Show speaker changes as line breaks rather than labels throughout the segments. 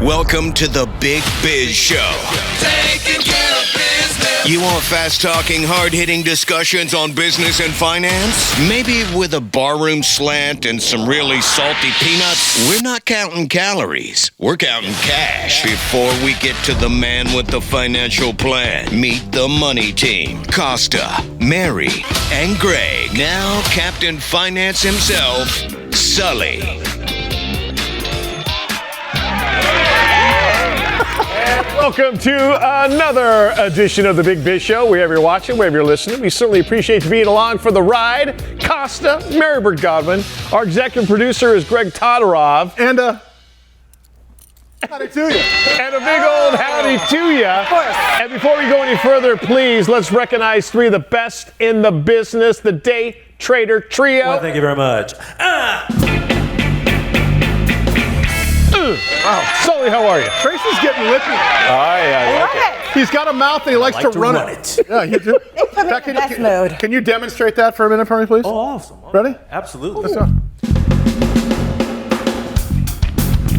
Welcome to the Big Biz Show. Taking care of business. You want fast-talking, hard-hitting discussions on business and finance? Maybe with a barroom slant and some really salty peanuts? We're not counting calories. We're counting cash. Before we get to the man with the financial plan, meet the money team. Costa, Mary, and Greg. Now Captain Finance himself, Sully.
Welcome to another edition of the Big Biz Show. Wherever you're watching, wherever you're listening, we certainly appreciate you being along for the ride. Costa, Marybird Godwin. Our executive producer is Greg Todorov.
And howdy to you.
And a big old howdy to you.
Of course.
And before we go any further, please, let's recognize three of the best in the business, the Day Trader Trio.
Well, thank you very much.
Wow. Sully, how are you?
Tracy's getting lippy.
I love it.
He's got a mouth and he likes to run it. Yeah, you do.
Put me in the best mode.
Can you demonstrate that for a minute for me, please?
Oh, awesome.
Ready?
Absolutely.
Let's go.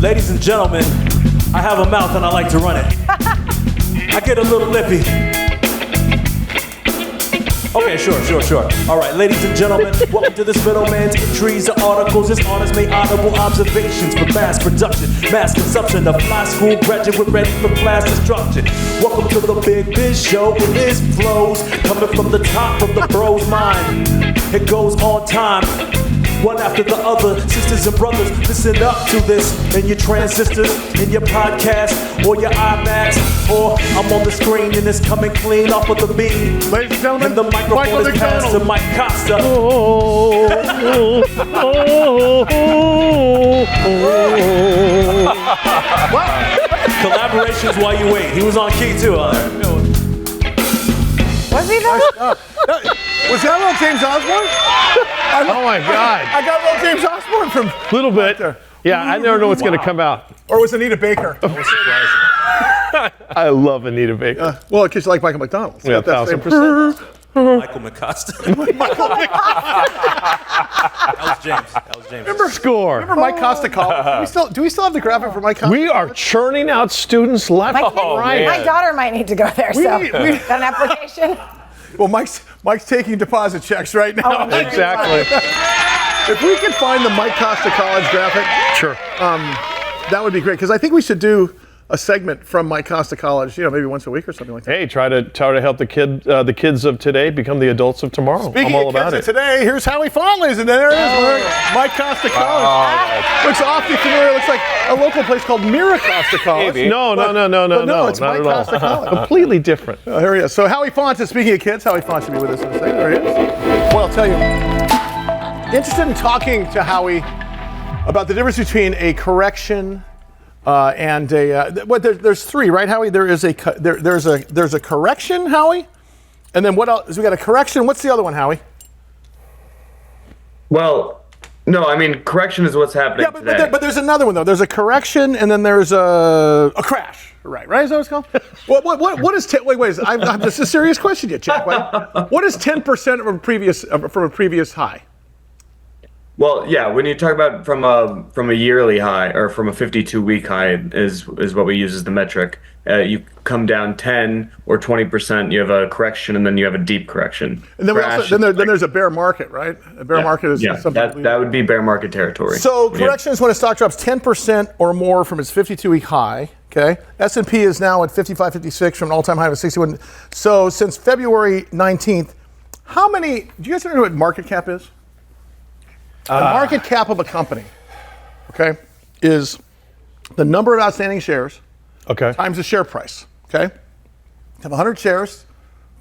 Ladies and gentlemen, I have a mouth and I like to run it. I get a little lippy. Okay, sure. All right, ladies and gentlemen, welcome to this middleman's entries and articles. His honors made honorable observations for mass production, mass consumption of fly school graduate ready for class destruction. Welcome to the Big Biz Show with his flows coming from the top of the bro's mind. It goes on time. One after the other, sisters and brothers, listen up to this in your transistors, in your podcast, or your iMacs, or I'm on the screen and it's coming clean off of the beat.
Ladies and gentlemen,
And the microphone is passed to Mike Costa. Collaborations while you wait. He was on key too.
Was he though?
Was that little James Osborne?
Oh my God.
I got little James Osborne from
Little bit.
there.
Yeah, I never know what's going to come out.
Or was Anita Baker?
I love Anita Baker.
Well, because you like Michael McDonald. So
Yeah,
that's
1,000%.
Michael McCosta. That was James.
Score.
Remember Mike Costa College? Do we still have the graphic for Mike Costa?
We are churning out students left and right.
My daughter might need to go there.
We
So,
need-
got an application?
Well, Mike's taking deposit checks right now.
Exactly.
If we could find the Mike Costa College graphic,
Sure.
that would be great. Because I think we should do a segment from Mike Costa College, maybe once a week or something like that.
Hey, try to help the kids of today become the adults of tomorrow.
Speaking
I'm all
of
about
kids
it.
of today, here's Howie Font, ladies and there it is. Mike Costa College. Looks awfully familiar. Looks like a local place called Mira Costa College.
No,
But no, it's
not
Mike
at all.
Costa College.
Completely different.
Here he is. So Howie Font is, speaking of kids, Howie Font should be with us in a second. There he is. Well, I'll tell you, interested in talking to Howie about the difference between a correction and a there's three, right, Howie? There's a correction, Howie, and then what else? We got a correction. What's the other one, Howie?
Well, no, I mean, correction is what's happening today.
But there's another one though. There's a correction, and then there's a crash. Right? Is that what it's called? What is wait? This is a serious question, yet, Jack. What is 10% from a previous high?
Well, yeah, when you talk about from a yearly high or from a 52-week high is what we use as the metric. You come down 10 or 20%, you have a correction, and then you have a deep correction.
And then there's a bear market, right? A bear market is something.
That would be bear market territory.
So correction is when a stock drops 10% or more from its 52-week high. Okay, S&P is now at 55, 56 from an all-time high of 61. So since February 19th, how many? Do you guys know what market cap is? The market cap of a company, okay, is the number of outstanding shares times the share price, okay? You have 100 shares,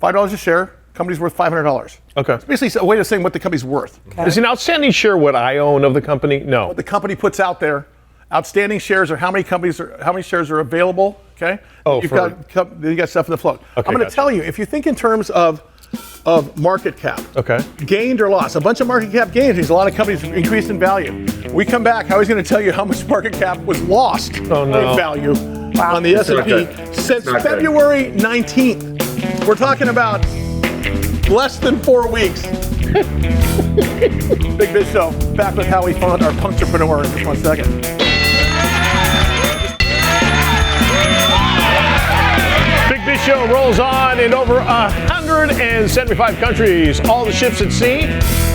$5 a share, company's worth $500.
Okay.
It's basically a way of saying what the company's worth.
Okay. Is an outstanding share what I own of the company? No.
What the company puts out there, outstanding shares are how many shares are available, okay?
Oh,
you got stuff in the float.
Okay,
I'm going to tell you, if you think in terms of market cap.
Okay.
Gained or lost. A bunch of market cap gains means a lot of companies increased in value. We come back, Howie's going to tell you how much market cap was lost in value on the S&P since February 19th. We're talking about less than 4 weeks. Big Biz Show, back with Howie Font, our puncturepreneur, in just 1 second.
Biz Show rolls on in over 175 countries. All the ships at sea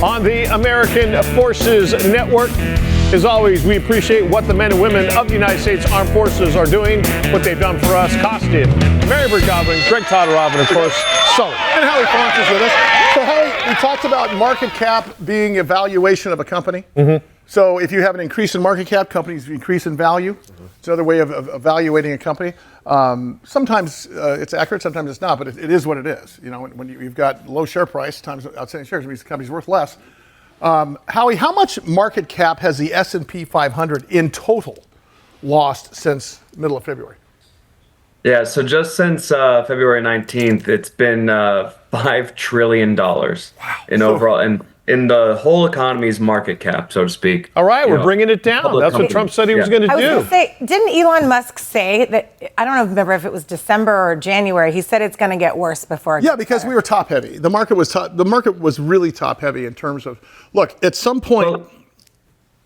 on the American Forces Network. As always, we appreciate what the men and women of the United States Armed Forces are doing, what they've done for us. Costa, Mary Godwin, Greg Todorov, and of course, Sully.
And Howie Font is with us. So Howie, we talked about market cap being a valuation of a company. Mm-hmm. So if you have an increase in market cap, companies increase in value. Mm-hmm. It's another way of evaluating a company. Sometimes it's accurate, sometimes it's not, but it is what it is. You know, when you've got low share price times outstanding shares, it means the company's worth less. Howie, how much market cap has the S&P 500 in total lost since middle of February?
Yeah, so just since February 19th, it's been $5 trillion in overall, and in the whole economy's market cap, so to speak.
All right, we're bringing it down. That's what Trump said he was going to do.
I was going to say, didn't Elon Musk say that, I don't remember if it was December or January, he said it's going to get worse before it gets
because
better.
we were top heavy. The market was really top heavy in terms of, look, at some point,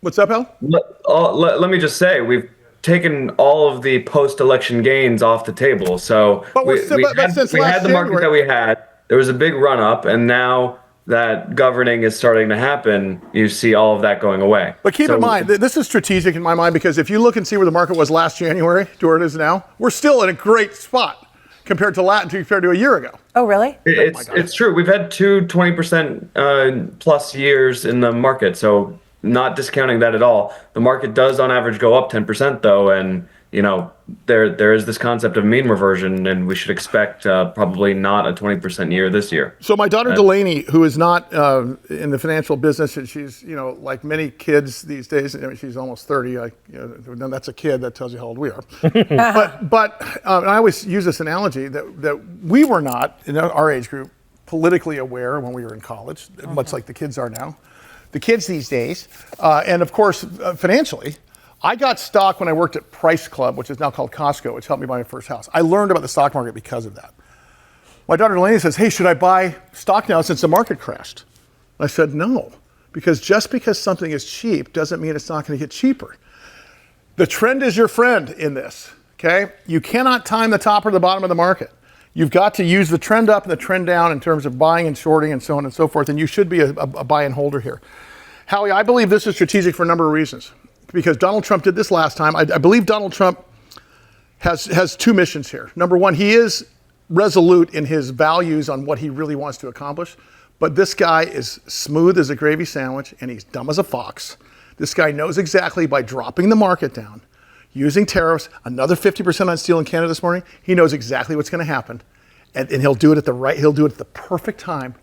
what's up, Al?
Let me just say, we've taken all of the post-election gains off the table. So we had the market that we had. There was a big run-up, and now that governing is starting to happen, you see all of that going away.
But keep in mind, this is strategic in my mind, because if you look and see where the market was last January to where it is now, we're still in a great spot compared to a year ago.
Oh, really?
It's true. We've had two 20% plus years in the market, so not discounting that at all. The market does on average go up 10% though, and you know, there is this concept of mean reversion, and we should expect probably not a 20% year this year.
So my daughter Delaney, who is not in the financial business, and she's, you know, like many kids these days, I mean, she's almost 30. That's a kid. That tells you how old we are. but and I always use this analogy that we were not, in our age group, politically aware when we were in college, much like the kids are now. The kids these days, and of course, financially. I got stock when I worked at Price Club, which is now called Costco, which helped me buy my first house. I learned about the stock market because of that. My daughter Delaney says, hey, should I buy stock now since the market crashed? I said, no, because just because something is cheap doesn't mean it's not going to get cheaper. The trend is your friend in this, okay? You cannot time the top or the bottom of the market. You've got to use the trend up and the trend down in terms of buying and shorting and so on and so forth, and you should be a buy and holder here. Howie, I believe this is strategic for a number of reasons. Because Donald Trump did this last time. I believe Donald Trump has two missions here. Number one, he is resolute in his values on what he really wants to accomplish. But this guy is smooth as a gravy sandwich, and he's dumb as a fox. This guy knows exactly, by dropping the market down, using tariffs, another 50% on steel in Canada this morning, he knows exactly what's going to happen. And he'll do it at he'll do it at the perfect time.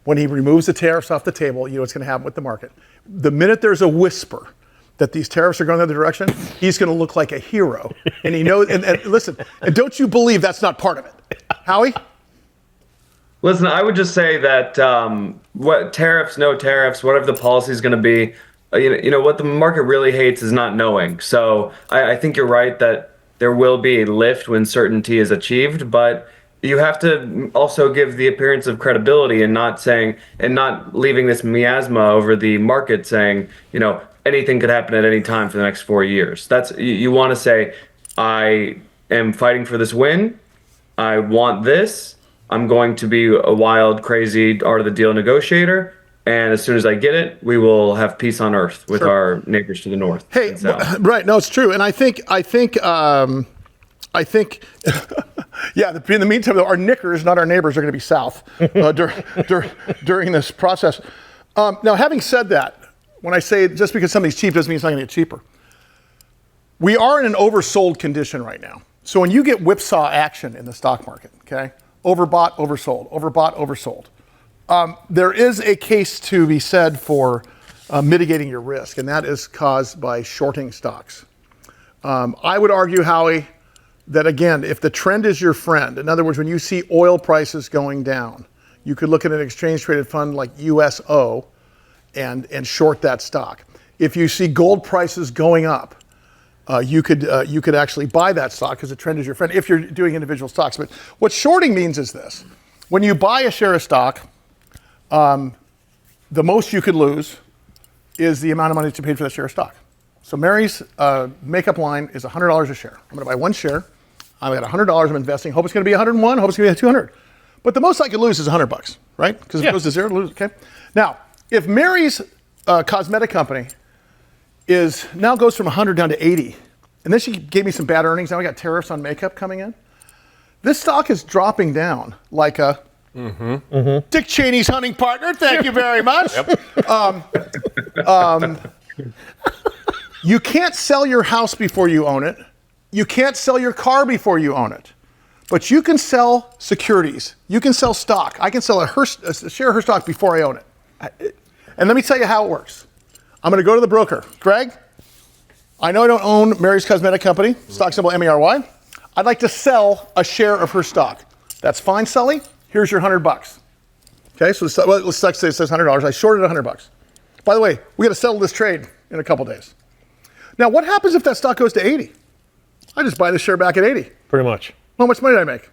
When he removes the tariffs off the table, you know what's going to happen with the market. The minute there's a whisper that these tariffs are going the other direction, he's going to look like a hero. And he knows, and listen, and don't you believe that's not part of it? Howie?
Listen, I would just say that what tariffs, no tariffs, whatever the policy is going to be, you know, what the market really hates is not knowing. So I think you're right that there will be a lift when certainty is achieved, but you have to also give the appearance of credibility and not leaving this miasma over the market saying, you know, anything could happen at any time for the next 4 years. You want to say, I am fighting for this win. I want this. I'm going to be a wild, crazy, art of the deal negotiator. And as soon as I get it, we will have peace on earth with our neighbors to the north.
Hey, right. No, it's true. And I think, yeah, in the meantime, our knickers, not our neighbors, are going to be south during this process. Now, having said that, when I say just because something's cheap doesn't mean it's not going to get cheaper. We are in an oversold condition right now. So when you get whipsaw action in the stock market, okay, overbought, oversold, overbought, oversold, there is a case to be said for mitigating your risk, and that is caused by shorting stocks. I would argue, Howie, that again, if the trend is your friend, in other words, when you see oil prices going down, you could look at an exchange-traded fund like USO and short that stock. If you see gold prices going up, you could actually buy that stock because the trend is your friend if you're doing individual stocks. But what shorting means is this. When you buy a share of stock, the most you could lose is the amount of money that you paid for that share of stock. So Mary's makeup line is $100 a share. I'm going to buy one share. I've got $100 I'm investing. Hope it's going to be 101. Hope it's going to be 200. But the most I could lose is $100, right? Because if it goes to zero, lose. Okay. Now, if Mary's cosmetic company now goes from 100 down to 80, and then she gave me some bad earnings. Now we got tariffs on makeup coming in. This stock is dropping down like a Dick Cheney's hunting partner. Thank you very much. You can't sell your house before you own it. You can't sell your car before you own it. But you can sell securities. You can sell stock. I can sell a share of her stock before I own it. And let me tell you how it works. I'm going to go to the broker. Greg, I know I don't own Mary's Cosmetic Company, stock symbol MERY. I'd like to sell a share of her stock. That's fine, Sully. Here's your $100. Okay, so let's say it says $100. I shorted $100. By the way, we got to settle this trade in a couple days. Now, what happens if that stock goes to 80? I just buy the share back at 80.
Pretty much.
How much money did I make?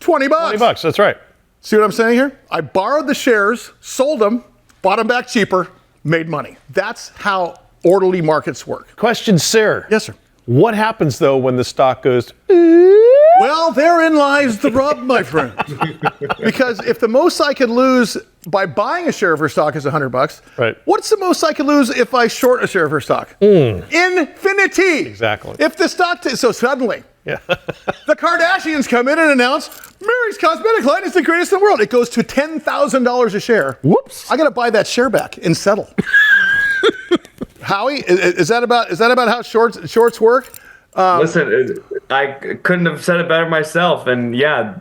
$20.
$20, that's right.
See what I'm saying here? I borrowed the shares, sold them, bought them back cheaper, made money. That's how orderly markets work.
Question, sir.
Yes, sir.
What happens, though, when the stock goes...
Well, therein lies the rub, my friend. Because if the most I could lose by buying a share of her stock is $100,
right.
What's the most I could lose if I short a share of her stock? Infinity.
Exactly.
If the stock... so suddenly,
the
Kardashians come in and announce, Mary's Cosmetic line is the greatest in the world. It goes to $10,000 a share.
Whoops.
I got to buy that share back and settle. Howie, is that about how shorts work?
Listen, I couldn't have said it better myself. And yeah,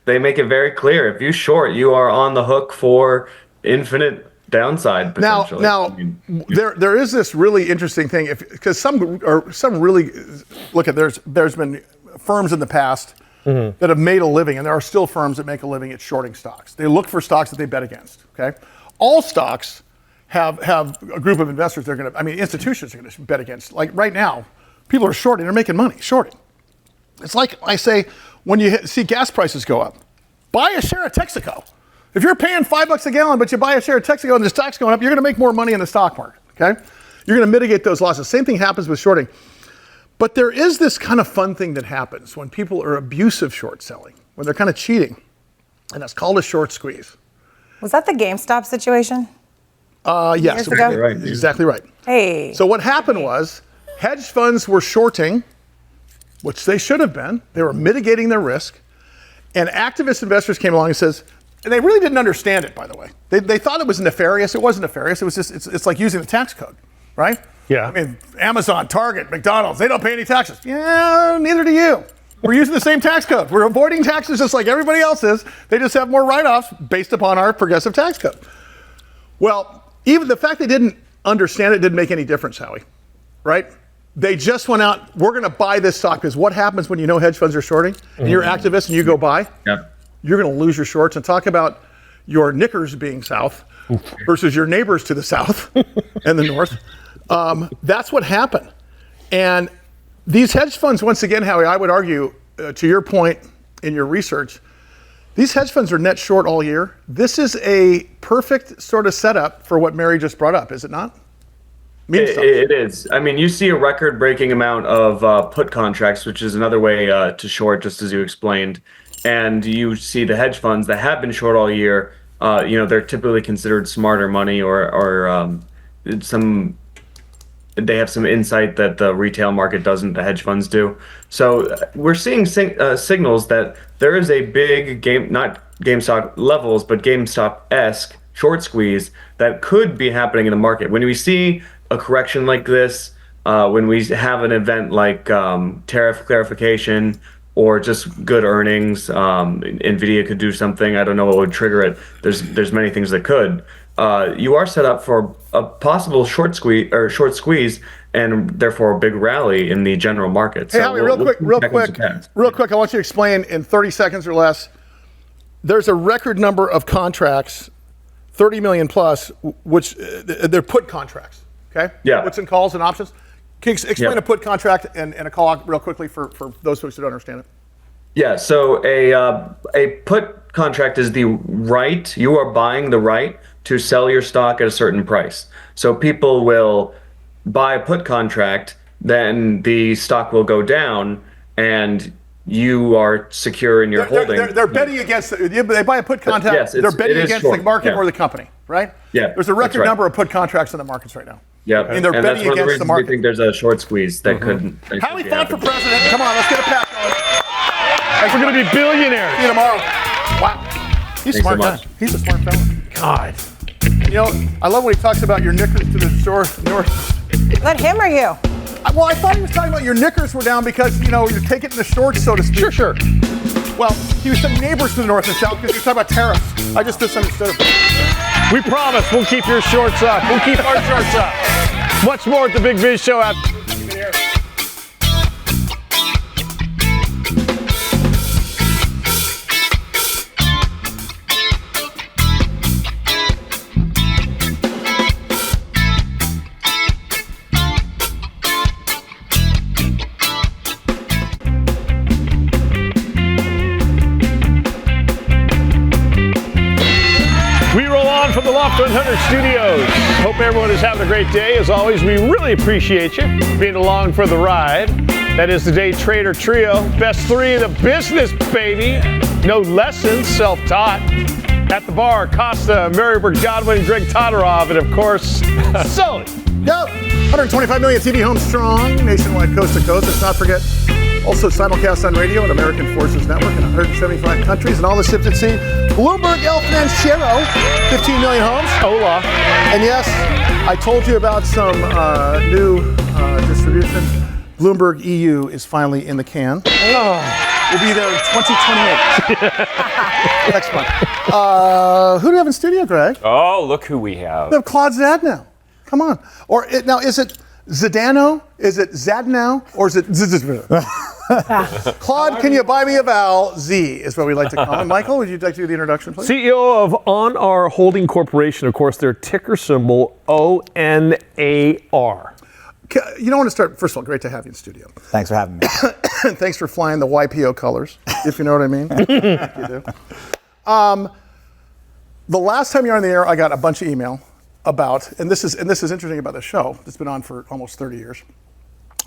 they make it very clear. If you short, you are on the hook for infinite downside potentially.
Now, there is this really interesting thing because some really look at there's been firms in the past that have made a living, and there are still firms that make a living at shorting stocks. They look for stocks that they bet against. Okay, all stocks have a group of investors institutions are going to bet against. Like right now, people are shorting, they're making money shorting. It's like I say, when you see gas prices go up, buy a share of Texaco. If you're paying $5 a gallon, but you buy a share of Texaco and the stock's going up, you're going to make more money in the stock market, okay? You're going to mitigate those losses. Same thing happens with shorting. But there is this kind of fun thing that happens when people are abusive short selling, when they're kind of cheating, and that's called a short squeeze.
Was that the GameStop situation?
Yes,
Years ago?
exactly right.
Hey.
So what happened was hedge funds were shorting, which they should have been. They were mitigating their risk. And activist investors came along and says, and they really didn't understand it, by the way. They thought it was nefarious. It wasn't nefarious. It was just, it's like using the tax code, right?
Yeah.
I mean, Amazon, Target, McDonald's, they don't pay any taxes. Yeah, neither do you. We're using the same tax code. We're avoiding taxes just like everybody else is. They just have more write-offs based upon our progressive tax code. Well, even the fact they didn't understand it didn't make any difference, Howie, right? They just went out, we're going to buy this stock, because what happens when you know hedge funds are shorting and you're activists and you go buy?
Yep.
You're going to lose your shorts. And talk about your knickers being south versus your neighbors to the south and the north. That's what happened. And these hedge funds, once again, Howie, I would argue, to your point in your research, these hedge funds are net short all year. This is a perfect sort of setup for what Mary just brought up, is it not?
It is. I mean, you see a record-breaking amount of put contracts, which is another way to short, just as you explained. And you see the hedge funds that have been short all year. They're typically considered smarter money, or they have some insight that the retail market doesn't. The hedge funds do. So we're seeing signals that there is a big not GameStop levels, but GameStop-esque short squeeze that could be happening in the market. When we see a correction like this, when we have an event like tariff clarification or just good earnings, Nvidia could do something. I don't know what would trigger it. There's many things that could. You are set up for a possible short squeeze, and therefore a big rally in the general market.
Hey, Howie, real quick, I want you to explain in 30 seconds or less. There's a record number of contracts, 30 million plus, which they're put contracts. Okay.
Yeah.
Puts and calls and options. Can you explain a put contract and a call real quickly for those folks who don't understand it?
Yeah. So a put contract is the right. You are buying the right to sell your stock at a certain price. So people will buy a put contract, then the stock will go down, and you are secure in your holding.
They're betting against. They buy a put contract.
Yes,
they're betting against the market or the company, right?
Yeah,
There's a record number of put contracts in the markets right now.
Yeah,
and they're betting
that's one of the
against
reasons
the market.
we think there's a short squeeze that could.
Howie Font for president. Come on, let's get a pat going.
We're going to be billionaires.
See you tomorrow. Wow, he's a smart
so
guy.
much.
He's a smart fella.
God.
You know, I love when he talks about your knickers to the store north.
Let him or you?
Well, I thought he was talking about your knickers were down because, you know, you're taking the shorts, so to speak.
Sure.
Well, he was saying neighbors to the north and south because he was talking about tariffs. I just misunderstood him.
We promise we'll keep your shorts up. We'll keep our shorts up. Much more at the Big Biz Show. We roll on from the Loft 100 Studios. Hope everyone is having a great day. As always, we really appreciate you being along for the ride. That is the Day Trader Trio. Best three in the business, baby. No lessons, self-taught. At the bar, Costa, Marybird Godwin, Greg Todorov, and of course, Sully.
Yep. 125 million TV homes strong, nationwide, coast to coast. Let's not forget, also simulcast on radio and American Forces Network in 175 countries and all the ships at sea. Bloomberg, Elfman, and Shero, 15 million homes.
Hola.
And yes, I told you about some new distribution. Bloomberg EU is finally in the can. We'll be there in 2028. Next month. Who do we have in studio, Greg?
Oh, look who we have.
We have Claude Zdanow. Come on. Now, is it Zdanow? Is it Zadnow? Or is it Claude, can you buy me a vowel? Z is what we like to call him. Michael, would you like to do the introduction, please?
CEO of ONAR Holding Corporation, of course, their ticker symbol, ONAR.
You don't want to start, first of all, great to have you in studio.
Thanks for having me.
And thanks for flying the YPO colors, if you know what I mean. I think you do. The last time you were on the air, I got a bunch of email about, and this is interesting about the show, it's been on for almost 30 years.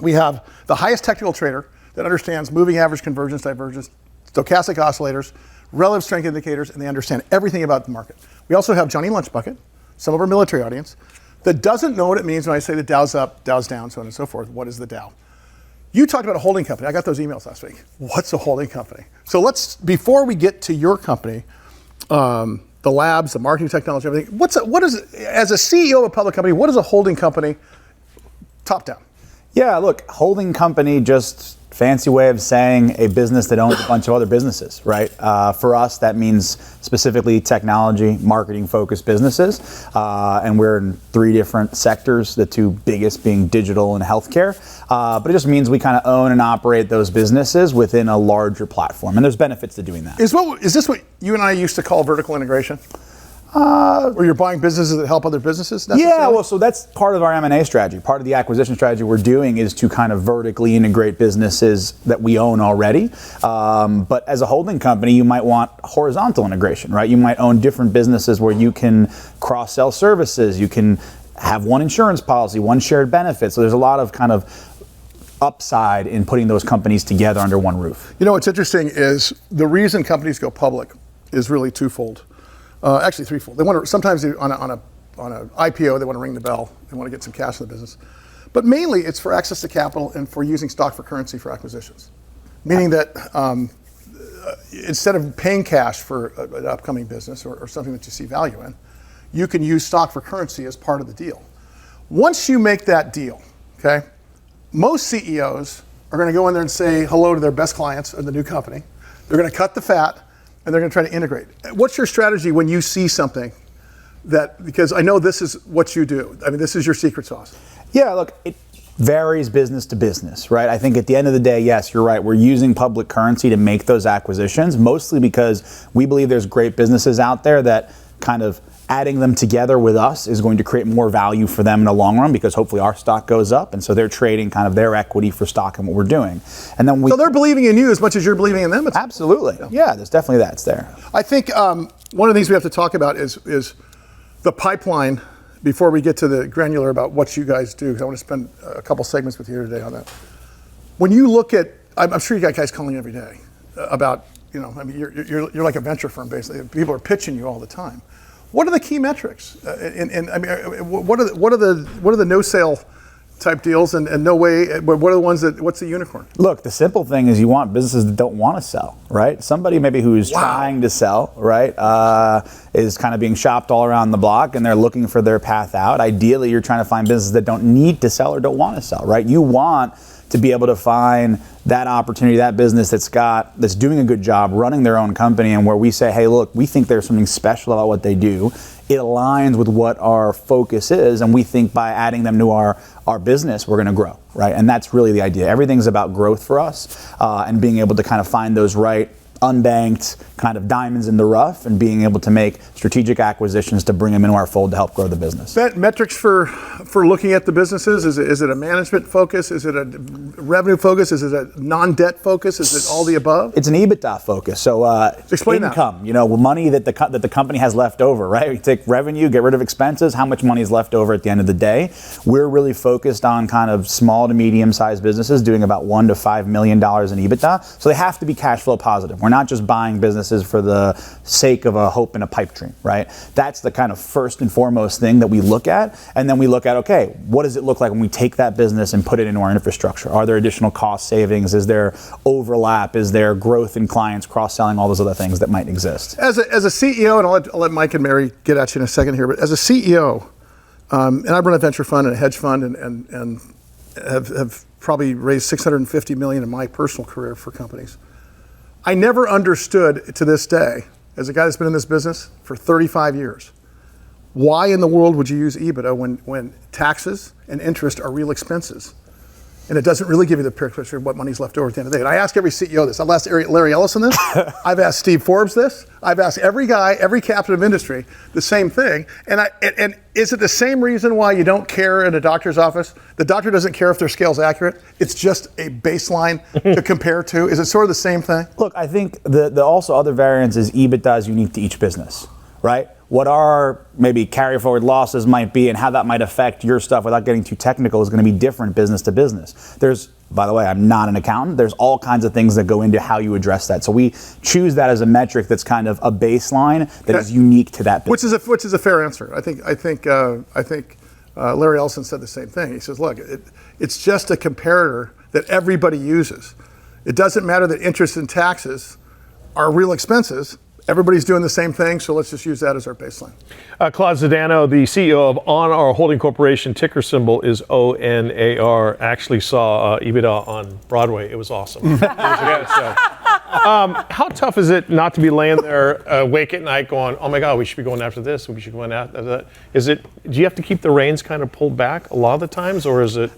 We have the highest technical trader that understands moving average, convergence, divergence, stochastic oscillators, relative strength indicators, and they understand everything about the market. We also have Johnny Lunchbucket, some of our military audience, that doesn't know what it means when I say the Dow's up, Dow's down, so on and so forth. What is the Dow? You talked about a holding company. I got those emails last week. What's a holding company? So before we get to your company, the labs, the marketing technology, everything, as a CEO of a public company, what is a holding company top down?
Yeah, look, holding company, just fancy way of saying a business that owns a bunch of other businesses, right? For us, that means specifically technology, marketing-focused businesses, and we're in 3 different sectors, the 2 biggest being digital and healthcare. But it just means we kind of own and operate those businesses within a larger platform, and there's benefits to doing that.
Is this what you and I used to call vertical integration? Where you're buying businesses that help other businesses?
Yeah, well, so that's part of our M&A strategy. Part of the acquisition strategy we're doing is to kind of vertically integrate businesses that we own already. But as a holding company, you might want horizontal integration, right? You might own different businesses where you can cross-sell services. You can have one insurance policy, one shared benefit. So there's a lot of kind of upside in putting those companies together under one roof.
You know, what's interesting is the reason companies go public is really twofold. Actually, threefold. They want to sometimes on an IPO they want to ring the bell. They want to get some cash in the business, but mainly it's for access to capital and for using stock for currency for acquisitions. Meaning that instead of paying cash for an upcoming business or something that you see value in, you can use stock for currency as part of the deal. Once you make that deal, okay, most CEOs are going to go in there and say hello to their best clients in the new company. They're going to cut the fat. And they're going to try to integrate. What's your strategy when you see something because I know this is what you do. I mean, this is your secret sauce.
Yeah, look, it varies business to business, right? I think at the end of the day, yes, you're right. We're using public currency to make those acquisitions, mostly because we believe there's great businesses out there that kind of adding them together with us is going to create more value for them in the long run because hopefully our stock goes up, and so they're trading kind of their equity for stock in what we're doing. And then so
they're believing in you as much as you're believing in them.
Absolutely. Yeah, there's definitely that's there.
I think one of the things we have to talk about is the pipeline before we get to the granular about what you guys do, because I want to spend a couple segments with you today on that. When you look at I'm sure you got guys calling every day about, I mean, you're like a venture firm basically. People are pitching you all the time. What are the key metrics? And I mean, what are the no sale type deals and no way? What are the ones what's the unicorn?
Look, the simple thing is you want businesses that don't want to sell, right? Somebody maybe who's trying to sell, right, is kind of being shopped all around the block and they're looking for their path out. Ideally, you're trying to find businesses that don't need to sell or don't want to sell, right? You want to be able to find that opportunity, that business that's doing a good job running their own company, and where we say, hey, look, we think there's something special about what they do. It aligns with what our focus is, and we think by adding them to our business, we're going to grow, right? And that's really the idea. Everything's about growth for us, and being able to kind of find those right unbanked kind of diamonds in the rough, and being able to make strategic acquisitions to bring them into our fold to help grow the business.
Metrics for looking at the businesses, is it a management focus? Is it a revenue focus? Is it a non-debt focus? Is it all the above?
It's an EBITDA focus. So
explain
income, money that the company has left over, right? We take revenue, get rid of expenses, how much money is left over at the end of the day. We're really focused on kind of small to medium-sized businesses doing about $1 to $5 million in EBITDA. So they have to be cash flow positive. We're not just buying businesses for the sake of a hope and a pipe dream, right? That's the kind of first and foremost thing that we look at. And then we look at, okay, what does it look like when we take that business and put it into our infrastructure? Are there additional cost savings? Is there overlap? Is there growth in clients, cross-selling, all those other things that might exist?
As a CEO, and I'll let Mike and Mary get at you in a second here, but as a CEO, and I run a venture fund and a hedge fund and have probably raised $650 million in my personal career for companies. I never understood to this day, as a guy that's been in this business for 35 years, why in the world would you use EBITDA when taxes and interest are real expenses? And it doesn't really give you the picture of what money's left over at the end of the day. And I ask every CEO this. I've asked Larry Ellison this. I've asked Steve Forbes this. I've asked every guy, every captain of industry, the same thing. And is it the same reason why you don't care in a doctor's office? The doctor doesn't care if their scale's accurate. It's just a baseline to compare to. Is it sort of the same thing?
Look, I think the also other variance is EBITDA is unique to each business, right? What our maybe carry forward losses might be and how that might affect your stuff without getting too technical is going to be different business to business. There's, by the way, I'm not an accountant. There's all kinds of things that go into how you address that. So we choose that as a metric that's kind of a baseline that is unique to that business.
Which is a fair answer. I think Larry Ellison said the same thing. He says, look, it's just a comparator that everybody uses. It doesn't matter that interest and taxes are real expenses. Everybody's doing the same thing, so let's just use that as our baseline.
Claude Zdanow, the CEO of ONAR Holding Corporation, ticker symbol is ONAR, actually saw EBITDA on Broadway. It was awesome. How tough is it not to be laying there awake at night going, oh my God, we should be going after this, we should be going after that? Do you have to keep the reins kind of pulled back a lot of the times, or is it?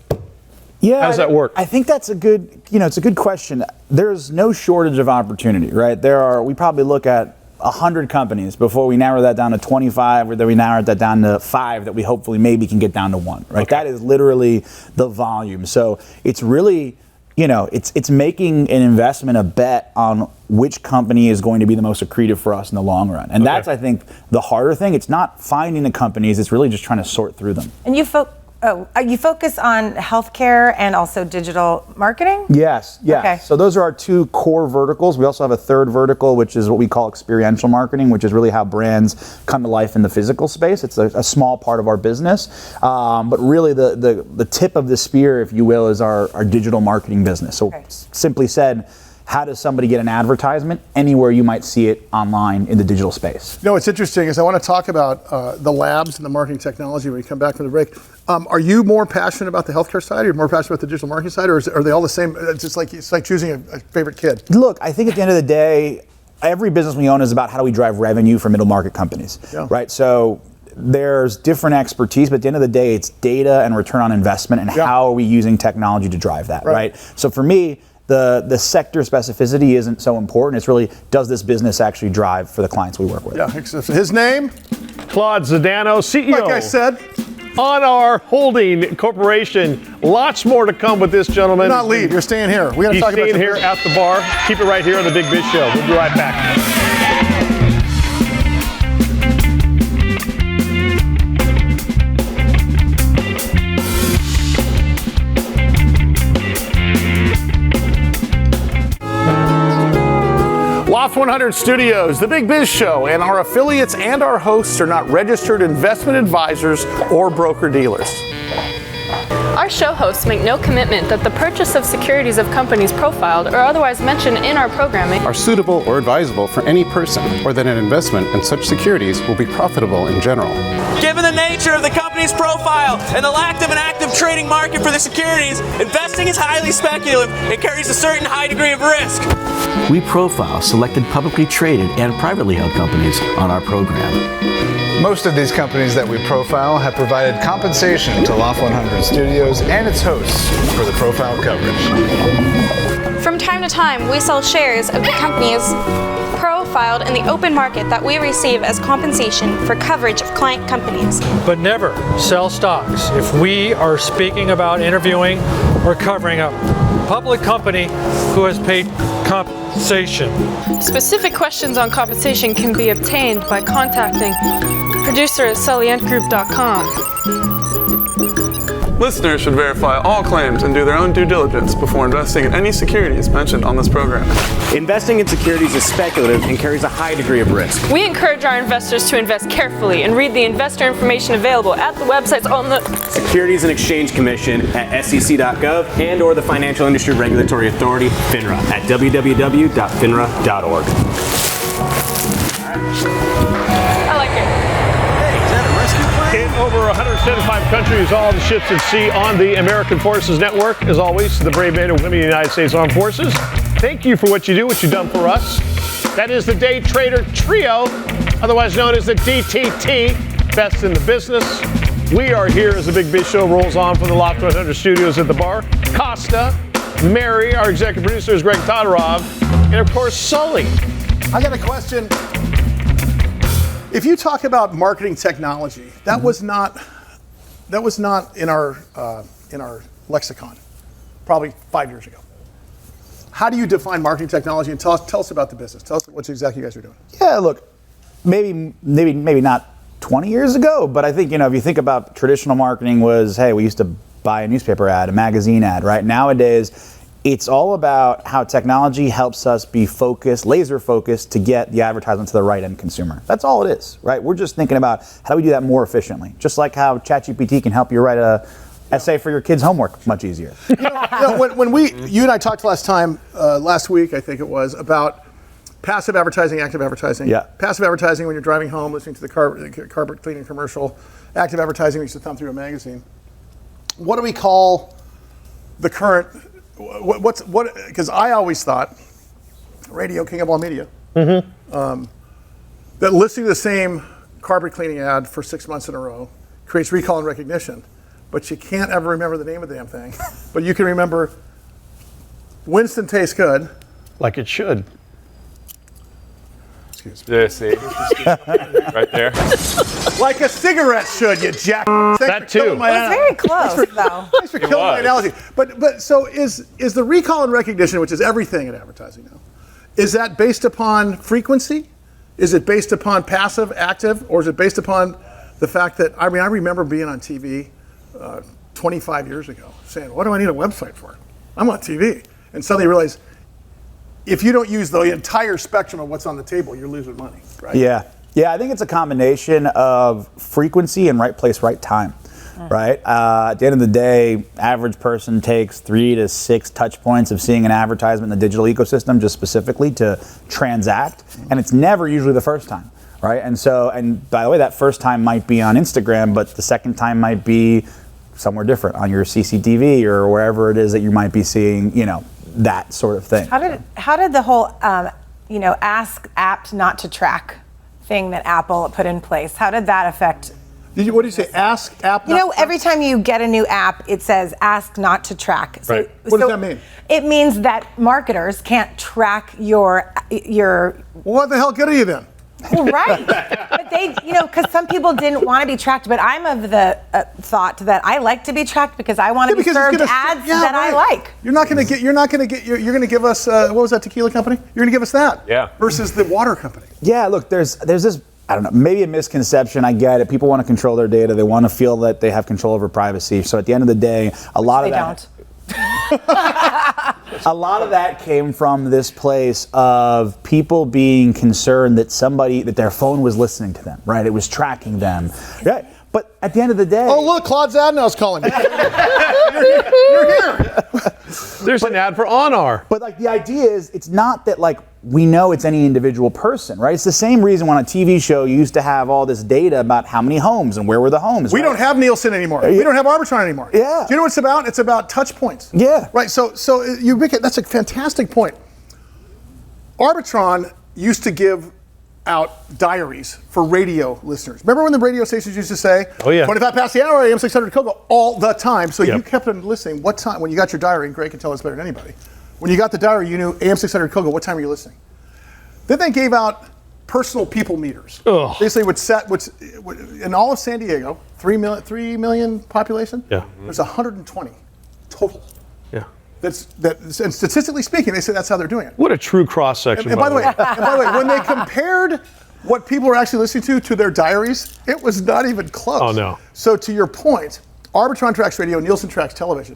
Yeah,
how does that work?
I think that's it's a good question. There's no shortage of opportunity, right? We probably look at 100 companies before we narrow that down to 25, or then we narrow that down to 5 that we hopefully maybe can get down to 1, right? Okay. That is literally the volume. So it's really, it's making an investment, a bet on which company is going to be the most accretive for us in the long run. And that's, I think, the harder thing. It's not finding the companies, it's really just trying to sort through them.
And you focus on healthcare and also digital marketing?
Yes.
Okay.
So those are our 2 core verticals. We also have a third vertical, which is what we call experiential marketing, which is really how brands come to life in the physical space. It's a small part of our business. But really the tip of the spear, if you will, is our digital marketing business. So simply said, how does somebody get an advertisement anywhere you might see it online in the digital space?
What's interesting is I want to talk about the labs and the marketing technology when we come back from the break. Are you more passionate about the healthcare side, or more passionate about the digital marketing side, or are they all the same? It's like choosing a favorite kid.
Look, I think at the end of the day, every business we own is about how do we drive revenue for middle market companies, right? So there's different expertise, but at the end of the day, it's data and return on investment, and how are we using technology to drive that, right? So for me, the sector specificity isn't so important. It's really, does this business actually drive for the clients we work with?
Yeah, his name?
Claude Zdanow, CEO.
Like I said.
ONAR Holding Corporation. Lots more to come with this gentleman.
You're not leave, you're staying here. We got to talk about
staying here at the bar. Keep it right here on the Big Biz Show. We'll be right back.
Loft 100 Studios, the Big Biz Show, and our affiliates and our hosts are not registered investment advisors or broker-dealers.
Our show hosts make no commitment that the purchase of securities of companies profiled or otherwise mentioned in our programming
are suitable or advisable for any person, or that an investment in such securities will be profitable in general.
Given the nature of the company's profile and the lack of an active trading market for the securities, investing is highly speculative and carries a certain high degree of risk.
We profile selected publicly traded and privately held companies on our program.
Most of these companies that we profile have provided compensation to Loft 100 Studios and its hosts for the profile coverage.
From time to time, we sell shares of the companies profiled in the open market that we receive as compensation for coverage of client companies.
But never sell stocks if we are speaking about interviewing or covering a public company who has paid compensation.
Specific questions on compensation can be obtained by contacting producer at sullyandgroup.com.
Listeners should verify all claims and do their own due diligence before investing in any securities mentioned on this program.
Investing in securities is speculative and carries a high degree of risk.
We encourage our investors to invest carefully and read the investor information available at the websites on the
Securities and Exchange Commission at sec.gov and or the Financial Industry Regulatory Authority, FINRA, at www.finra.org.
I like it.
In over 175 countries, all the ships at sea on the American Forces Network. As always, to the brave men and women of the United States Armed Forces, thank you for what you do, what you've done for us. That is the Day Trader Trio, otherwise known as the DTT, best in the business. We are here as the Big Biz Show rolls on from the Loft 100 Studios at the bar. Costa, Mary, our executive producer is Greg Todorov, and of course, Sully.
I got a question. If you talk about marketing technology, that was not in our lexicon, probably 5 years ago. How do you define marketing technology? And tell us about the business. Tell us what exactly you guys are doing.
Yeah, look, maybe not 20 years ago, but I think, if you think about traditional marketing was, hey, we used to buy a newspaper ad, a magazine ad, right? Nowadays, it's all about how technology helps us be focused, laser focused, to get the advertisement to the right end consumer. That's all it is, right? We're just thinking about how do we do that more efficiently? Just like how ChatGPT can help you write a essay for your kids' homework much easier.
When you and I talked last week, I think it was, about passive advertising, active advertising.
Yeah.
Passive advertising when you're driving home, listening to the carpet cleaning commercial. Active advertising, we used to thumb through a magazine. What do we call the current? Because I always thought, radio, king of all media, that listening to the same carpet cleaning ad for 6 months in a row creates recall and recognition. But you can't ever remember the name of the damn thing. But you can remember Winston tastes good.
Like it should.
Excuse me.
Yeah, see? Right there.
Like a cigarette should, you jack.
That too.
It was very close, though.
Thanks for killing my analogy. But so is the recall and recognition, which is everything in advertising now, is that based upon frequency? Is it based upon passive, active, or is it based upon the fact that, I remember being on TV 25 years ago saying, what do I need a website for? I'm on TV. And suddenly you realize, if you don't use the entire spectrum of what's on the table, you're losing money, right?
Yeah, I think it's a combination of frequency and right place, right time, right? At the end of the day, average person takes 3 to 6 touch points of seeing an advertisement in the digital ecosystem just specifically to transact, and it's never usually the first time, right? And by the way, that first time might be on Instagram, but the second time might be somewhere different on your CCTV or wherever it is that you might be seeing, that sort of thing.
How did the whole, ask app not to track thing that Apple put in place, how did that affect?
What did you say? Ask app.
Every time you get a new app, it says ask not to track. So,
right. What does that mean?
It means that marketers can't track your.
Well, what the hell good are you then?
Well, right. But they, because some people didn't want to be tracked, but I'm of the thought that I like to be tracked because I want to be served ads that I like.
You're going to give us, what was that tequila company? You're going to give us that.
Yeah.
Versus the water company.
Yeah, look, there's this, I don't know, maybe a misconception. I get it. People want to control their data. They want to feel that they have control over privacy. So at the end of the day, a lot of that. A lot of that came from this place of people being concerned that their phone was listening to them, right? It was tracking them. Right. But at the end of the day...
Oh, look, Claude Zdanow calling me. You're here.
There's an ad for ONAR.
But like the idea is, it's not that like we know it's any individual person, right? It's the same reason when a TV show you used to have all this data about how many homes and where were the homes.
We don't have Nielsen anymore. We don't have Arbitron anymore.
Yeah.
Do you know what it's about? It's about touch points.
Yeah.
Right. So you make it. That's a fantastic point. Arbitron used to give out diaries for radio listeners. Remember when the radio stations used to say,
oh, yeah,
25 past the hour, AM 600 Cocoa, all the time. So you kept on listening. What time? When you got your diary, and Greg can tell us better than anybody. When you got the diary, you knew AM 600 Cocoa, what time are you listening? Then they gave out personal people meters.
Ugh.
Basically, would set in all of San Diego, 3 million population.
Yeah.
There's 120 total.
Yeah.
And statistically speaking, they say that's how they're doing it.
What a true cross section.
And by the way, when they compared what people were actually listening to their diaries, it was not even close.
Oh no.
So to your point, Arbitron tracks radio, Nielsen tracks television,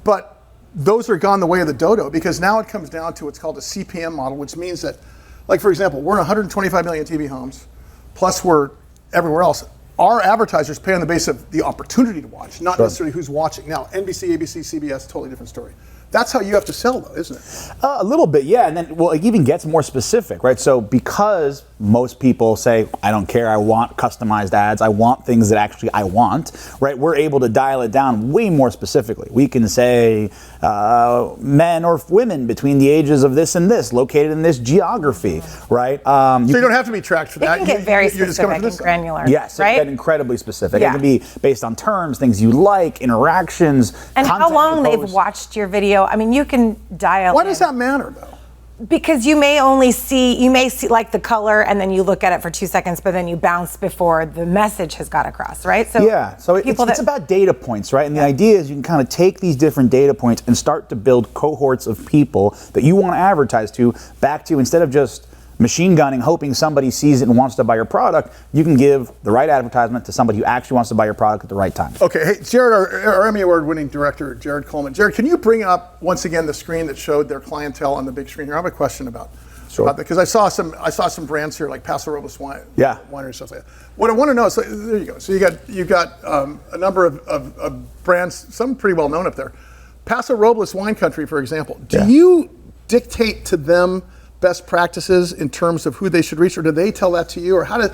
but those are gone the way of the dodo, because now it comes down to what's called a CPM model, which means that, like for example, we're in 125 million TV homes, plus we're everywhere else. Our advertisers pay on the basis of the opportunity to watch, not necessarily who's watching. Now, NBC, ABC, CBS, totally different story. That's how you have to sell, though, isn't it?
A little bit, yeah. And then, well, it even gets more specific, right? So because most people say, I don't care, I want customized ads, I want things that actually I want, right? We're able to dial it down way more specifically. We can say men or women between the ages of this and this, located in this geography, right?
So you don't have to be tracked for that.
It can get very specific and granular,
yes,
right?
It can get incredibly specific. Yeah. It can be based on terms, things you like, interactions,
and how long they've watched your video. I mean, you can dial.
Why does that matter, though?
Because you may see like the color, and then you look at it for 2 seconds, but then you bounce before the message has got across, right? So
yeah, so it's about data points, right? And the idea is you can kind of take these different data points and start to build cohorts of people that you want to advertise to back to, instead of just machine gunning, hoping somebody sees it and wants to buy your product. You can give the right advertisement to somebody who actually wants to buy your product at the right time.
Okay, hey, Jared, our Emmy Award-winning director, Jared Coleman. Jared, can you bring up once again the screen that showed their clientele on the big screen here? I have a question about that, because I saw some brands here like Paso Robles Winery and stuff like that. What I want to know is, so there you go. So you've got a number of brands, some pretty well known up there. Paso Robles Wine Country, for example. Do you dictate to them best practices in terms of who they should reach, or do they tell that to you, or how to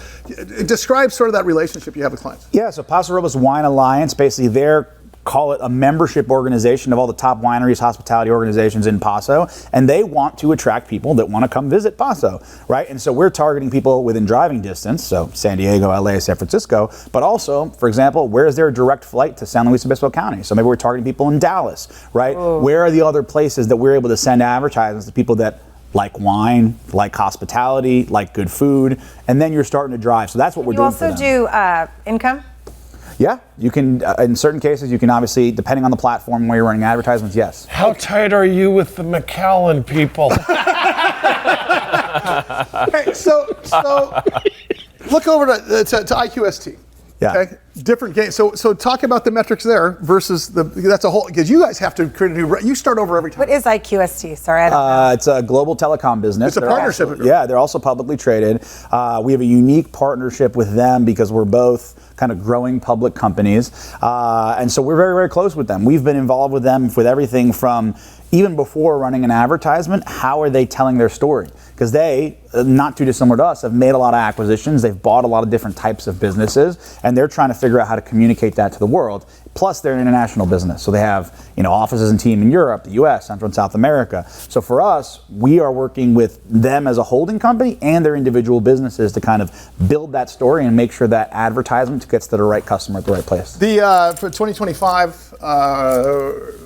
describe sort of that relationship you have with clients?
Yeah, so Paso Robles Wine Alliance, basically they're, call it a membership organization of all the top wineries, hospitality organizations in Paso, and they want to attract people that want to come visit Paso, right? And so we're targeting people within driving distance, so San Diego, LA, San Francisco, but also, for example, where is there a direct flight to San Luis Obispo County? So maybe we're targeting people in Dallas, right? Oh. Where are the other places that we're able to send advertisements to people that like wine, like hospitality, like good food, and then you're starting to drive. So that's what we're doing.
You also do income?
Yeah, you can, in certain cases, you can obviously, depending on the platform where you're running advertisements, yes.
How tight are you with the McAllen people?
Hey, so look over to IQST.
Yeah.
Okay. Different game. So talk about the metrics there versus that's a whole, because you guys have to create a new, you start over every time.
What is IQST? Sorry, I don't know.
It's a global telecom business.
It's a partnership.
They're also publicly traded. We have a unique partnership with them because we're both kind of growing public companies. And so we're very, very close with them. We've been involved with them with everything from, even before running an advertisement, how are they telling their story? Because they, not too dissimilar to us, have made a lot of acquisitions. They've bought a lot of different types of businesses, and they're trying to figure out how to communicate that to the world. Plus, they're an international business, so they have offices and team in Europe, the U.S., Central and South America. So for us, we are working with them as a holding company and their individual businesses to kind of build that story and make sure that advertisement gets to the right customer at the right place.
For 2025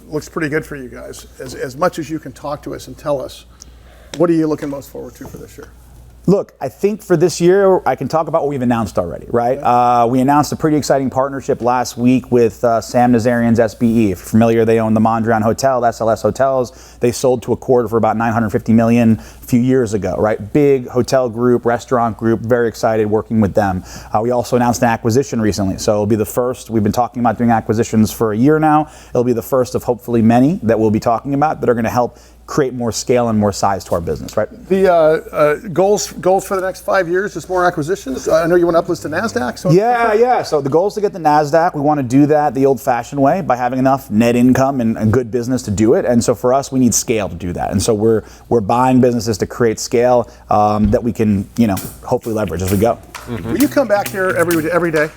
looks pretty good for you guys. As much as you can talk to us and tell us, what are you looking most forward to for this year?
Look, I think for this year, I can talk about what we've announced already, right? We announced a pretty exciting partnership last week with Sam Nazarian's SBE. If you're familiar, they own the Mondrian Hotel, SLS Hotels. They sold to Accord for about $950 million few years ago, right? Big hotel group, restaurant group, very excited working with them. We also announced an acquisition recently, so it'll be the first. We've been talking about doing acquisitions for a year now. It'll be the first of hopefully many that we'll be talking about that are going to help create more scale and more size to our business, right?
The goals for the next 5 years is more acquisitions. I know you want to uplist to NASDAQ. So
Yeah. So the goal is to get the NASDAQ. We want to do that the old-fashioned way by having enough net income and a good business to do it. And so for us, we need scale to do that. And so we're buying businesses to create scale that we can, hopefully leverage as we go.
Mm-hmm. Will you come back here every day?
Every day.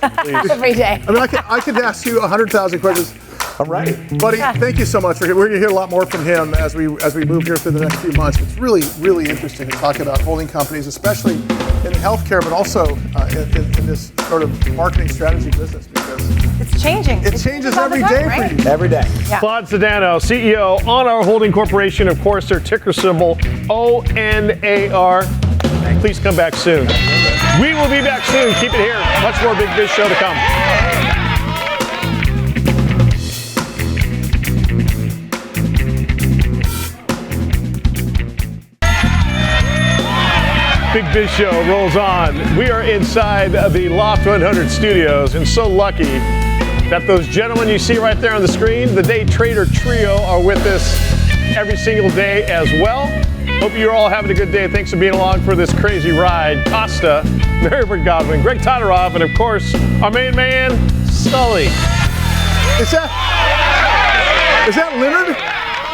I mean, I could ask you 100,000 questions.
All right,
buddy. Thank you so much for here. We're going to hear a lot more from him as we move here through the next few months. It's really, really interesting to talk about holding companies, especially in healthcare, but also in this sort of marketing strategy business, because
it's changing.
It changes every day for you.
Every day.
Yeah. Claude Zdanow, CEO, ONAR Holding Corporation. Of course, their ticker symbol ONAR. Please come back soon. We will be back soon. Keep it here. Much more Big Biz Show to come. Big Biz Show rolls on. We are inside the Loft 100 studios, and so lucky that those gentlemen you see right there on the screen, the Day Trader Trio, are with us every single day as well. Hope you're all having a good day. Thanks for being along for this crazy ride. Costa, Marybert Godwin, Greg Todoroff, and of course, our main man, Sully.
Is that Leonard?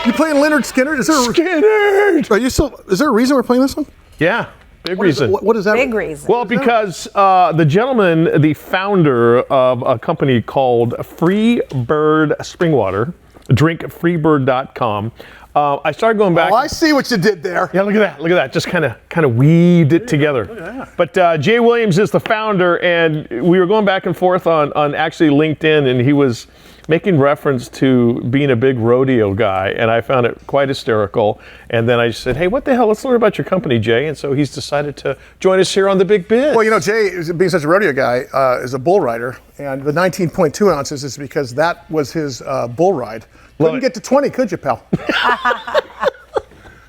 You playing Leonard Skinner?
Skinner!
Are you still? Is there a reason we're playing this one?
Yeah. Big reason.
What is that?
Big reason.
Well, because the gentleman, the founder of a company called Freebird Springwater, drinkfreebird.com. I started going back.
Oh, I see what you did there.
Yeah, look at that. Just kind of weaved it together.
Look at that.
But Jay Williams is the founder, and we were going back and forth on actually LinkedIn, and he was making reference to being a big rodeo guy, and I found it quite hysterical. And then I said, hey, what the hell? Let's learn about your company, Jay. And so he's decided to join us here on the Big Biz.
Well, Jay, being such a rodeo guy, is a bull rider, and the 19.2 ounces is because that was his bull ride. Couldn't get to 20, could you, pal?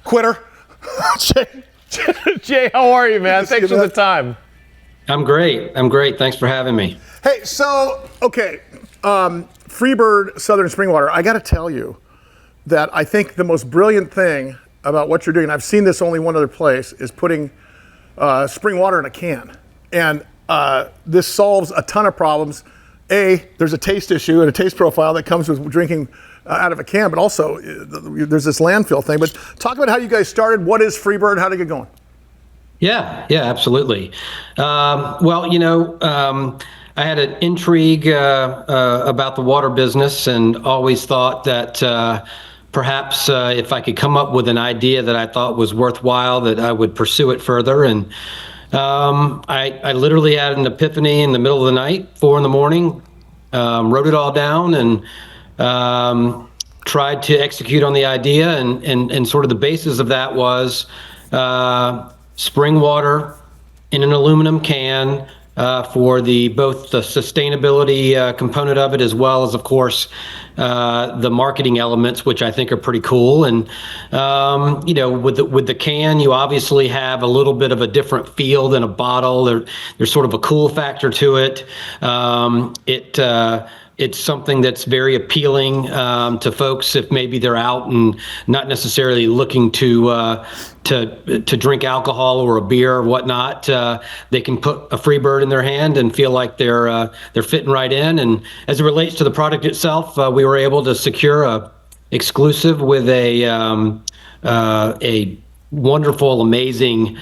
Quitter.
Jay, how are you, man? Thanks for the time.
I'm great. Thanks for having me.
Hey, so, okay. Freebird Southern Springwater, I got to tell you that I think the most brilliant thing about what you're doing, and I've seen this only one other place, is putting spring water in a can. And this solves a ton of problems. There's a taste issue and a taste profile that comes with drinking out of a can, but also there's this landfill thing. But talk about how you guys started. What is Freebird? How did it get going?
Yeah, absolutely. I had an intrigue about the water business and always thought that perhaps if I could come up with an idea that I thought was worthwhile, that I would pursue it further. And I literally had an epiphany in the middle of the night, 4 a.m, wrote it all down and tried to execute on the idea. And sort of the basis of that was spring water in an aluminum can, for both the sustainability component of it, as well as, of course, the marketing elements, which I think are pretty cool. And with the can, you obviously have a little bit of a different feel than a bottle. There's sort of a cool factor to it. It's something that's very appealing to folks if maybe they're out and not necessarily looking to drink alcohol or a beer or whatnot. They can put a Freebird in their hand and feel like they're fitting right in. And as it relates to the product itself, we were able to secure a exclusive with a wonderful, amazing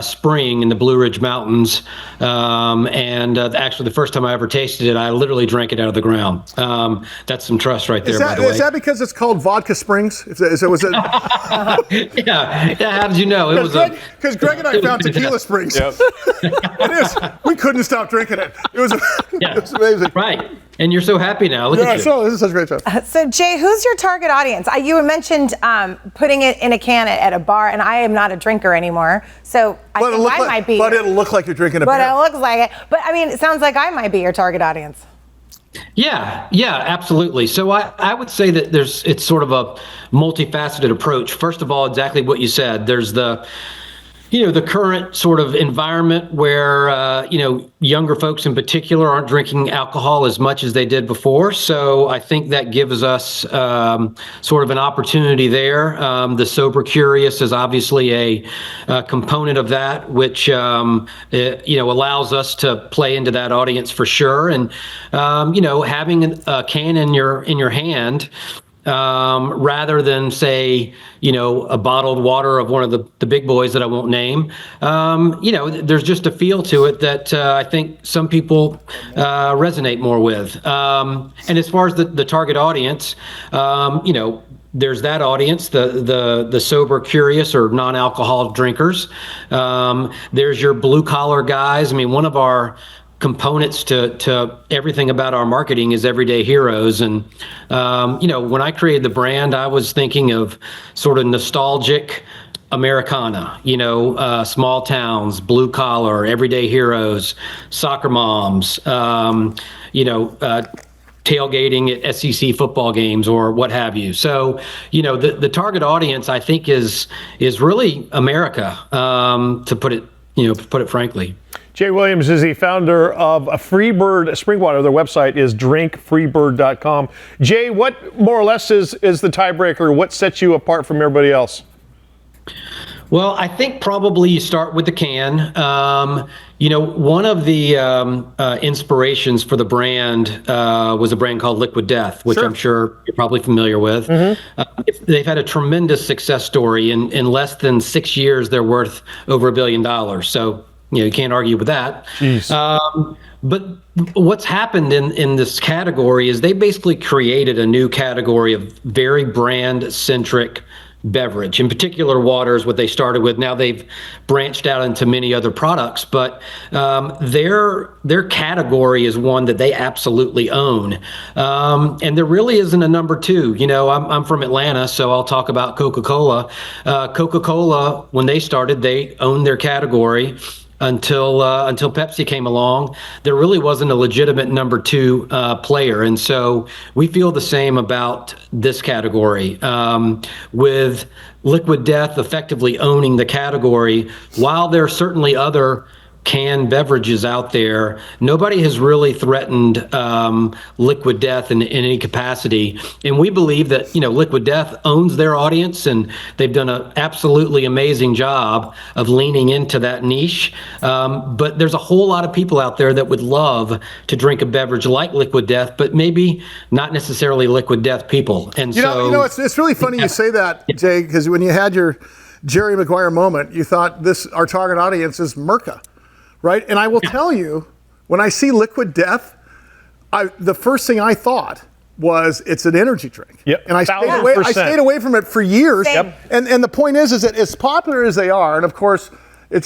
spring in the Blue Ridge Mountains. Actually, the first time I ever tasted it, I literally drank it out of the ground. That's some trust right there, by the way.
Is that because it's called Vodka Springs? Was it?
Yeah. How did you know?
Because Greg and I found Tequila Springs. Yep. It is. We couldn't stop drinking it. It was amazing.
Right. And you're so happy now. Look at you.
So this is such a great job.
So Jay, who's your target audience? You mentioned putting it in a can at a bar, and I am not a drinker anymore. So I think I might be.
But it'll look like you're drinking a beer.
But it looks like it. But I mean, it sounds like I might be your target audience.
Yeah, absolutely. So I would say that it's sort of a multifaceted approach. First of all, exactly what you said. There's the current sort of environment where, younger folks in particular aren't drinking alcohol as much as they did before. So I think that gives us sort of an opportunity there. The sober curious is obviously a component of that, which, allows us to play into that audience for sure. And, having a can in your hand, rather than say, a bottled water of one of the big boys that I won't name, there's just a feel to it that I think some people resonate more with. And as far as the target audience, there's that audience, the sober curious or non-alcoholic drinkers. There's your blue collar guys. I mean, one of our components to everything about our marketing is everyday heroes. And, when I created the brand, I was thinking of sort of nostalgic Americana, small towns, blue collar, everyday heroes, soccer moms, tailgating at SEC football games or what have you. So, the target audience, I think, is really America, to put it frankly.
Jay Williams is the founder of Freebird Spring Water. Their website is drinkfreebird.com. Jay, what more or less is the tiebreaker? What sets you apart from everybody else?
Well, I think probably you start with the can. One of the inspirations for the brand was a brand called Liquid Death, which I'm sure you're probably familiar with. Mm-hmm. They've had a tremendous success story. In less than 6 years, they're worth over $1 billion. So, you can't argue with that. But what's happened in this category is they basically created a new category of very brand-centric beverage. In particular, water is what they started with. Now they've branched out into many other products, but their category is one that they absolutely own. And there really isn't a number two. I'm from Atlanta, so I'll talk about Coca-Cola. Coca-Cola, when they started, they owned their category. Until Pepsi came along, there really wasn't a legitimate number two player. And so we feel the same about this category, with Liquid Death effectively owning the category. While there are certainly other canned beverages out there, nobody has really threatened Liquid Death in any capacity. And we believe that, Liquid Death owns their audience, and they've done an absolutely amazing job of leaning into that niche. But there's a whole lot of people out there that would love to drink a beverage like Liquid Death, but maybe not necessarily Liquid Death people. And
it's really funny you say that, Jay, because when you had your Jerry Maguire moment, you thought our target audience is Merca. Right? And I will tell you, when I see Liquid Death, the first thing I thought was it's an energy drink.
Yep.
And I stayed away from it for years.
Same.
And the point is that as popular as they are, and of course,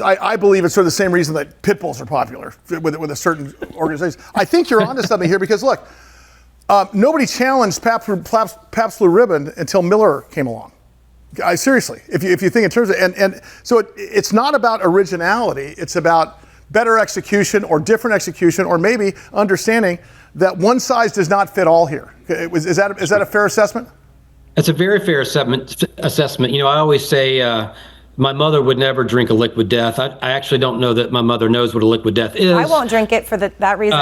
I believe it's for the same reason that pit bulls are popular with a certain organization. I think you're onto something here because look, nobody challenged Pabst Blue Ribbon until Miller came along. Seriously, if you think in terms of, and so it's not about originality, it's about better execution or different execution, or maybe understanding that one size does not fit all here. Is that a fair assessment?
That's a very fair assessment. I always say my mother would never drink a Liquid Death. I actually don't know that my mother knows what a Liquid Death is.
I won't drink it for that reason.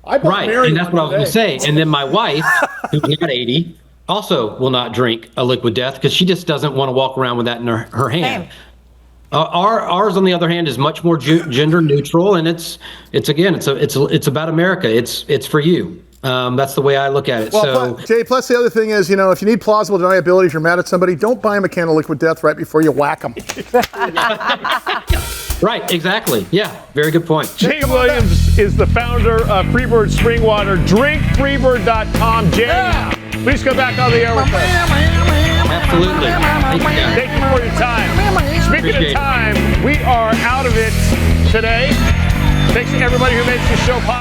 Right, and that's what I was going to say. And then my wife, who's not 80, also will not drink a Liquid Death because she just doesn't want to walk around with that in her hand. Same. Ours, on the other hand, is much more gender neutral, and it's about America. It's for you. That's the way I look at it.
Well, Jay, plus the other thing is, if you need plausible deniability, if you're mad at somebody, don't buy them a can of Liquid Death right before you whack them.
Right, exactly. Yeah, very good point.
Jay Williams is the founder of Freebird Spring Water. Drinkfreebird.com. Jay, please come back on the air with us.
Absolutely.
Thank you for your time. Speaking of time, we are out of it today. Thanks to everybody who makes the show possible.